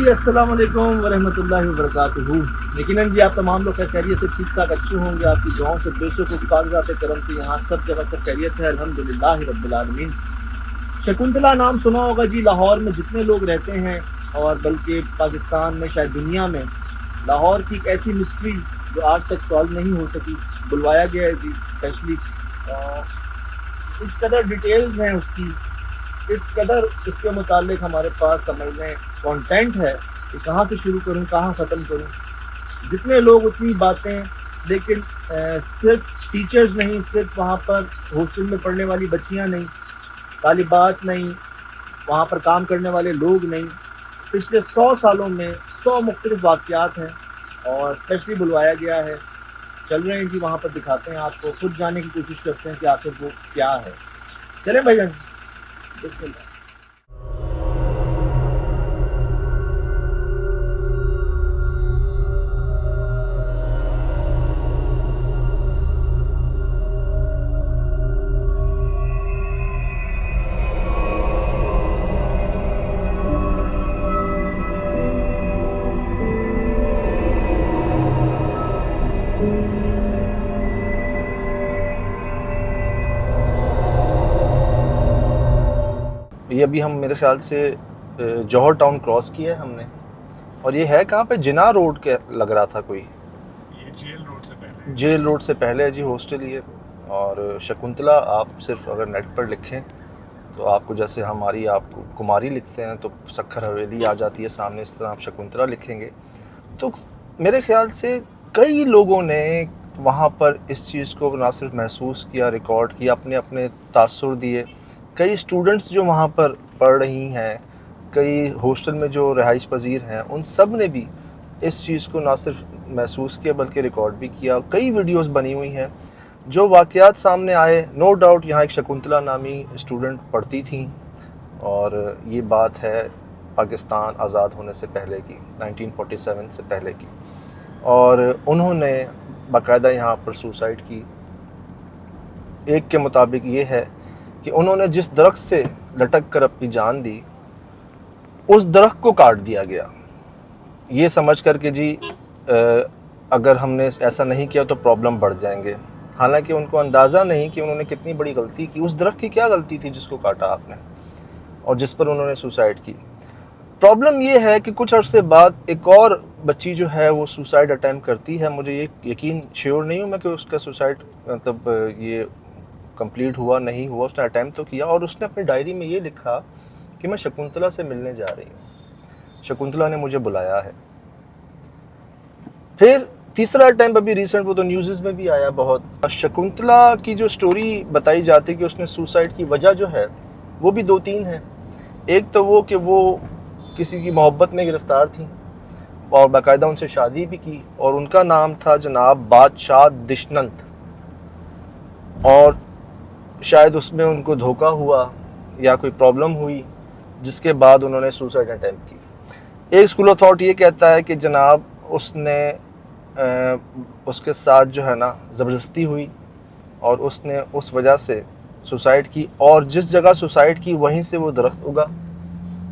अस्सलाम वालेकुम वरहमतुल्लाहि वबरकातुहू। यकीनन जी आप तमाम लोग खैरियत से ठीक ठाक अच्छे होंगे। आपकी दुआओं से बेशक उस कागज़ात करम से यहाँ सब जगह सब खैरियत है, अल्हम्दुलिल्लाह रब्बिल आलमीन। शकुंतला नाम सुना होगा जी। लाहौर में जितने लोग रहते हैं और बल्कि पाकिस्तान में शायद दुनिया में, लाहौर की एक ऐसी मिस्ट्री जो आज तक सॉल्व नहीं हो सकी, बुलवाया गया है जी स्पेशली। इस कदर डिटेल्स हैं उसकी, इस कदर उसके मुतालिक हमारे पास समझ में कंटेंट है कि कहाँ से शुरू करूँ कहाँ ख़त्म करूँ। जितने लोग उतनी बातें, लेकिन सिर्फ टीचर्स नहीं, सिर्फ वहाँ पर हॉस्टल में पढ़ने वाली बच्चियाँ नहीं, तालिबात नहीं, वहाँ पर काम करने वाले लोग नहीं। पिछले 100 सालों में 100 मुख्तलिफ वाक़यात हैं और स्पेशली बुलवाया गया है। चल रहे हैं जी वहाँ पर, दिखाते हैं आपको, खुद जानने की कोशिश करते हैं कि आखिर वो क्या है। चलें भाईजान, बिस्मिल्लाह। ये अभी हम मेरे ख्याल से जौहर टाउन क्रॉस किया है हमने, और ये है कहाँ पे? जिना रोड के लग रहा था कोई, ये जेल रोड से पहले। जेल रोड से पहले है जी हॉस्टल ये। और शकुंतला आप सिर्फ अगर नेट पर लिखें तो आपको, जैसे हमारी आपको कुमारी लिखते हैं तो सक्खर हवेली आ जाती है सामने, इस तरह आप शकुंतला लिखेंगे तो मेरे ख्याल से कई लोगों ने वहाँ पर इस चीज़ को ना सिर्फ महसूस किया, रिकॉर्ड किया, अपने अपने तासुर दिए। कई स्टूडेंट्स जो वहाँ पर पढ़ रही हैं, कई हॉस्टल में जो रहाइश पजीर हैं, उन सब ने भी इस चीज़ को ना सिर्फ महसूस किया बल्कि रिकॉर्ड भी किया। कई वीडियोस बनी हुई हैं जो वाक़यात सामने आए। नो डाउट यहाँ एक शकुंतला नामी स्टूडेंट पढ़ती थी, और ये बात है पाकिस्तान आज़ाद होने से पहले की, 1947 से पहले की। और उन्होंने बाकायदा यहाँ पर सुसाइड की। एक के मुताबिक ये है कि उन्होंने जिस दरख्त से लटक कर अपनी जान दी, उस दरख्त को काट दिया गया, ये समझ कर के जी अगर हमने ऐसा नहीं किया तो प्रॉब्लम बढ़ जाएंगे। हालांकि उनको अंदाज़ा नहीं कि उन्होंने कितनी बड़ी गलती की। उस दरख्त की क्या गलती थी जिसको काटा आपने और जिस पर उन्होंने सुसाइड की? प्रॉब्लम ये है कि कुछ अरसे बाद एक और बच्ची जो है वो सुसाइड अटैम्प्ट करती है। मुझे ये यकीन, श्योर नहीं हूँ मैं कि उसका सुसाइड मतलब ये कंप्लीट हुआ नहीं हुआ, उसने अटैम्प्ट तो किया। और उसने अपनी डायरी में ये लिखा कि मैं शकुंतला से मिलने जा रही हूँ, शकुंतला ने मुझे बुलाया है। फिर तीसरा अटैम्प्ट अभी रिसेंट, वो तो न्यूज़ में भी आया बहुत। शकुंतला की जो स्टोरी बताई जाती है कि उसने सुसाइड की वजह जो है वो भी 2-3 है। एक तो वो कि वो किसी की मोहब्बत में गिरफ़्तार थी और बाकायदा उनसे शादी भी की, और उनका नाम था जनाब बादशाह दिशनंत, और शायद उसमें उनको धोखा हुआ या कोई प्रॉब्लम हुई जिसके बाद उन्होंने सुसाइड अटैम्प्ट की। एक स्कूल ऑफ थॉट ये कहता है कि जनाब उसने उसके साथ जो है ना ज़बरदस्ती हुई और उसने उस वजह से सुसाइड की, और जिस जगह सुसाइड की वहीं से वो दरख्त उगा,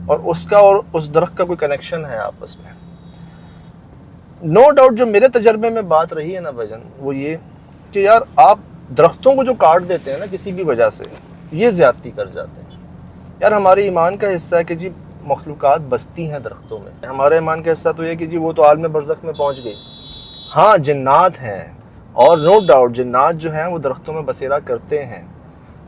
और उसका और उस दरख्त का कोई कनेक्शन है आपस में। नो डाउट जो मेरे तजर्बे में बात रही है ना भजन, वो ये कि यार आप दरख्तों को जो काट देते हैं ना किसी भी वजह से, ये ज़्यादती कर जाते हैं। यार हमारे ईमान का हिस्सा है कि जी मखलूक़ात बसती हैं दरख्तों में। हमारे ईमान का हिस्सा तो ये कि जी वो तो आलम बरज़ख में पहुँच गई। हाँ, जिन्नात हैं, और नो डाउट जिन्नात जो हैं वो दरख्तों में बसेरा करते हैं।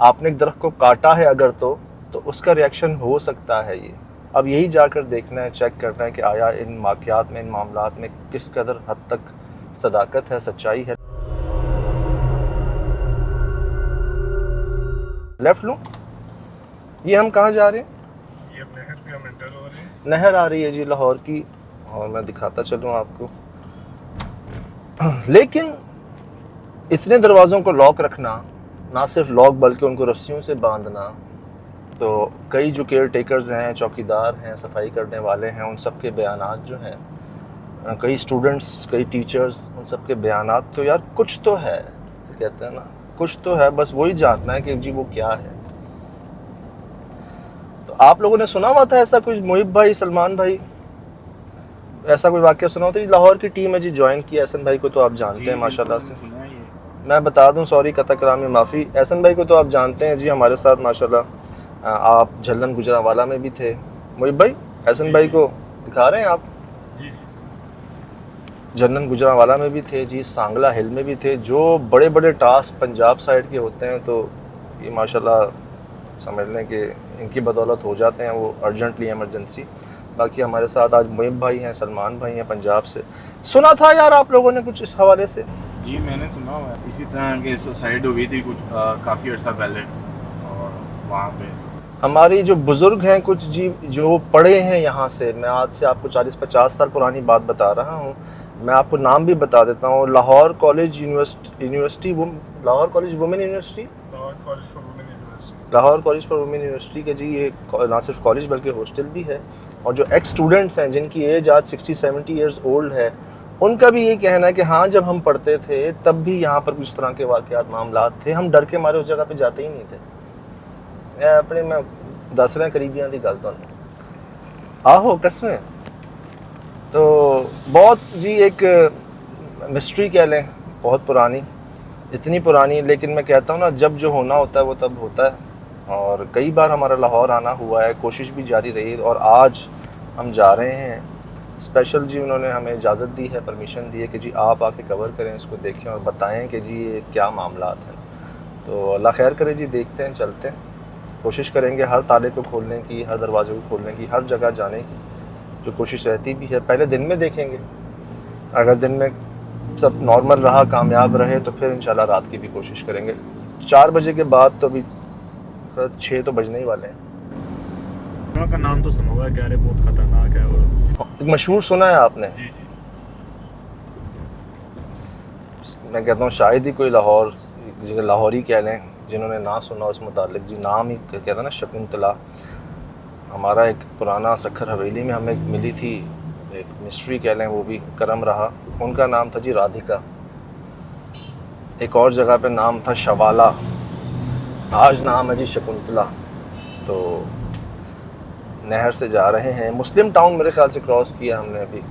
आपने एक दरख्त को काटा है अगर तो उसका रिएक्शन हो सकता है ये। अब यही जाकर देखना है, चेक करना है कि आया इन वाक़यात में, इन मामलात में किस कदर हद तक सदाकत है, सच्चाई है। लेफ़्ट लूँ? ये हम कहाँ जा रहे हैं? ये अब नहर पे हम एंटर हो रहे हैं। नहर आ रही है जी लाहौर की, और मैं दिखाता चलूँ आपको। लेकिन इतने दरवाज़ों को लॉक रखना, ना सिर्फ लॉक बल्कि उनको रस्सियों से बांधना, तो कई जो केयर टेकर्स हैं, चौकीदार हैं, सफाई करने वाले हैं, उन सब के बयानात जो हैं, कई स्टूडेंट्स, कई टीचर्स, उन सब के बयानात, तो यार कुछ तो है, कहते हैं ना, कुछ तो है, बस वही जानना है कि जी वो क्या है। तो आप लोगों ने सुना हुआ था ऐसा कुछ, मुहिब भाई, सलमान भाई, ऐसा कोई वाक़या सुना हो तो? लाहौर की टीम है जी, ज्वाइन किया एहसन भाई को तो आप जानते हैं माशाल्लाह से। सुना है ये। मैं बता दूं, सॉरी कता कलाम में माफ़ी, एहसन भाई को तो आप जानते हैं जी, हमारे साथ माशाल्लाह आप झल्लन गुजरांवाला में भी थे। मुहिब भाई एहसन भाई को दिखा रहे हैं आप? जी झल्लन गुजरांवाला में भी थे जी, सांगला हिल में भी थे। जो बड़े बड़े टास्क पंजाब साइड के होते हैं तो ये माशाल्लाह समझ लें कि इनकी बदौलत हो जाते हैं वो अर्जेंटली, एमरजेंसी। बाकी हमारे साथ आज मुहिब भाई हैं, सलमान भाई हैं पंजाब से। सुना था यार आप लोगों ने कुछ इस हवाले से? ये मैंने सुना हुआ है, इसी तरह के सुसाइड हुई थी कुछ काफ़ी अर्सा पहले, और वहाँ पे हमारी जो बुज़ुर्ग हैं कुछ जी, जो पढ़े हैं यहाँ से, मैं आज से आपको 40-50 साल पुरानी बात बता रहा हूँ। मैं आपको नाम भी बता देता हूँ। Lahore college university, Lahore college women university, Lahore college for women university. Lahore college for women university के जी, ये ना सिर्फ कॉलेज बल्कि हॉस्टल भी है। और जो एक्स स्टूडेंट्स हैं जिनकी एज आज 60-70 ईयर्स ओल्ड है, उनका भी ये कहना है कि हाँ, जब हम पढ़ते थे तब भी यहाँ पर कुछ तरह के वाक़यात मामलात थे, हम डर के मारे उस जगह पे जाते ही नहीं थे। अपने मैं दस रहे करीबियाँ की गल तो आहो कसमें। तो बहुत जी एक मिस्ट्री कह लें, बहुत पुरानी, इतनी पुरानी, लेकिन मैं कहता हूँ ना, जब जो होना होता है वो तब होता है। और कई बार हमारा लाहौर आना हुआ है, कोशिश भी जारी रही, और आज हम जा रहे हैं। स्पेशल जी उन्होंने हमें इजाज़त दी है, परमिशन दी है कि जी आप आके कवर करें, इसको देखें और बताएं कि जी ये क्या मामलात हैं। तो अल्लाह खैर करे जी, देखते हैं, चलते हैं, कोशिश करेंगे हर ताले को खोलने की, हर दरवाजे को खोलने की, हर जगह जाने की जो कोशिश रहती भी है। पहले दिन में देखेंगे, अगर दिन में सब नॉर्मल रहा, कामयाब रहे, तो फिर इंशाल्लाह रात की भी कोशिश करेंगे। 4 बजे के बाद तो अभी 6 तो बजने ही वाले हैं। जगह का नाम तो सुना हुआ है, कह रहे बहुत खतरनाक है। और मशहूर सुना है आपने? जी मैं कहता हूँ शायद ही कोई लाहौर, जिसे लाहौरी कह लें, जिन्होंने ना सुना उस मुतालिक जी। नाम ही कहता है ना, शकुंतला। हमारा एक पुराना सखर हवेली में हमें मिली थी एक मिस्ट्री कह लें, वो भी करम रहा। उनका नाम था जी राधिका। एक और जगह पे नाम था शवाला, आज नाम है जी शकुंतला। तो नहर से जा रहे हैं, मुस्लिम टाउन मेरे ख्याल से क्रॉस किया हमने अभी।